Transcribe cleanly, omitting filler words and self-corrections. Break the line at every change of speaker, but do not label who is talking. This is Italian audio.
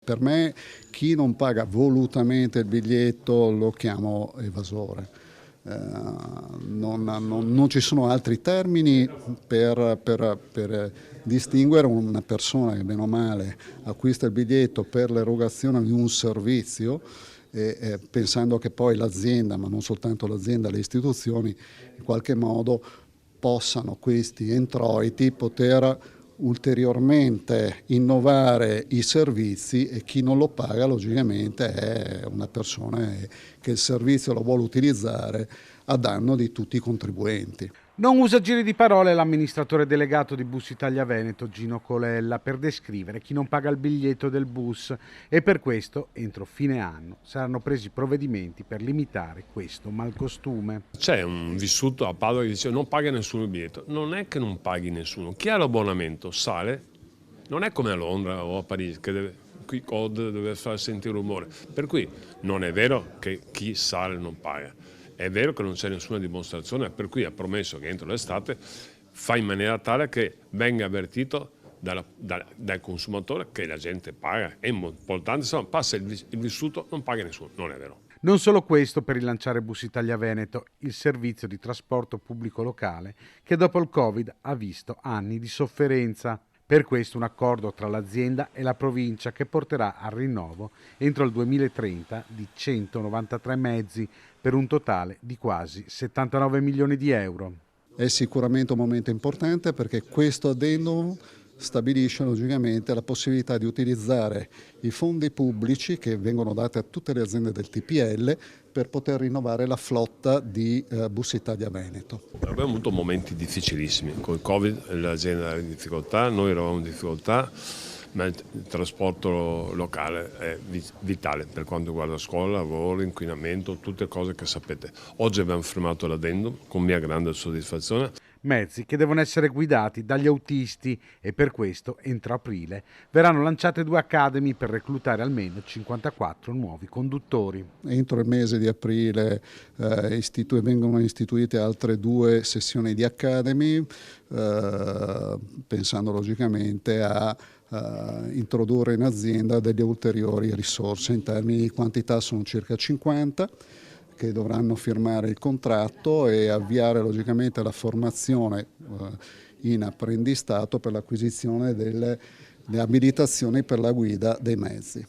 Per me chi non paga volutamente il biglietto lo chiamo evasore. Non ci sono altri termini per distinguere una persona che bene o male acquista il biglietto per l'erogazione di un servizio, pensando che poi l'azienda, ma non soltanto l'azienda, le istituzioni in qualche modo possano questi introiti poter ulteriormente innovare i servizi, e chi non lo paga logicamente è una persona che il servizio lo vuole utilizzare a danno di tutti i contribuenti.
Non usa giri di parole l'amministratore delegato di Bus Italia Veneto, Gino Colella, per descrivere chi non paga il biglietto del bus, e per questo, entro fine anno, saranno presi provvedimenti per limitare questo malcostume.
C'è un vissuto a Padova che dice non paga nessuno il biglietto. Non è che non paghi nessuno. Chi ha l'abbonamento sale, non è come a Londra o a Parigi che qui code deve far sentire rumore. Per cui non è vero che chi sale non paga. È vero che non c'è nessuna dimostrazione, per cui ha promesso che entro l'estate fa in maniera tale che venga avvertito dal consumatore che la gente paga. È importante, insomma, passa il vissuto, non paga nessuno. Non è vero.
Non solo questo per rilanciare Bus Italia Veneto, il servizio di trasporto pubblico locale che dopo il Covid ha visto anni di sofferenza. Per questo un accordo tra l'azienda e la provincia che porterà al rinnovo entro il 2030 di 193 mezzi per un totale di quasi 79 milioni di euro.
È sicuramente un momento importante perché questo addendum stabilisce logicamente la possibilità di utilizzare i fondi pubblici che vengono dati a tutte le aziende del TPL per poter rinnovare la flotta di Bus Italia Veneto.
Abbiamo avuto momenti difficilissimi, con il Covid l'azienda era in difficoltà, noi eravamo in difficoltà, ma il trasporto locale è vitale per quanto riguarda scuola, lavoro, inquinamento, tutte cose che sapete. Oggi abbiamo firmato l'addendum con mia grande soddisfazione.
Mezzi che devono essere guidati dagli autisti e per questo, entro aprile, verranno lanciate 2 academy per reclutare almeno 54 nuovi conduttori.
Entro il mese di aprile vengono istituite altre 2 sessioni di academy, pensando logicamente a introdurre in azienda delle ulteriori risorse. In termini di quantità sono circa 50 che dovranno firmare il contratto e avviare logicamente la formazione in apprendistato per l'acquisizione delle abilitazioni per la guida dei mezzi.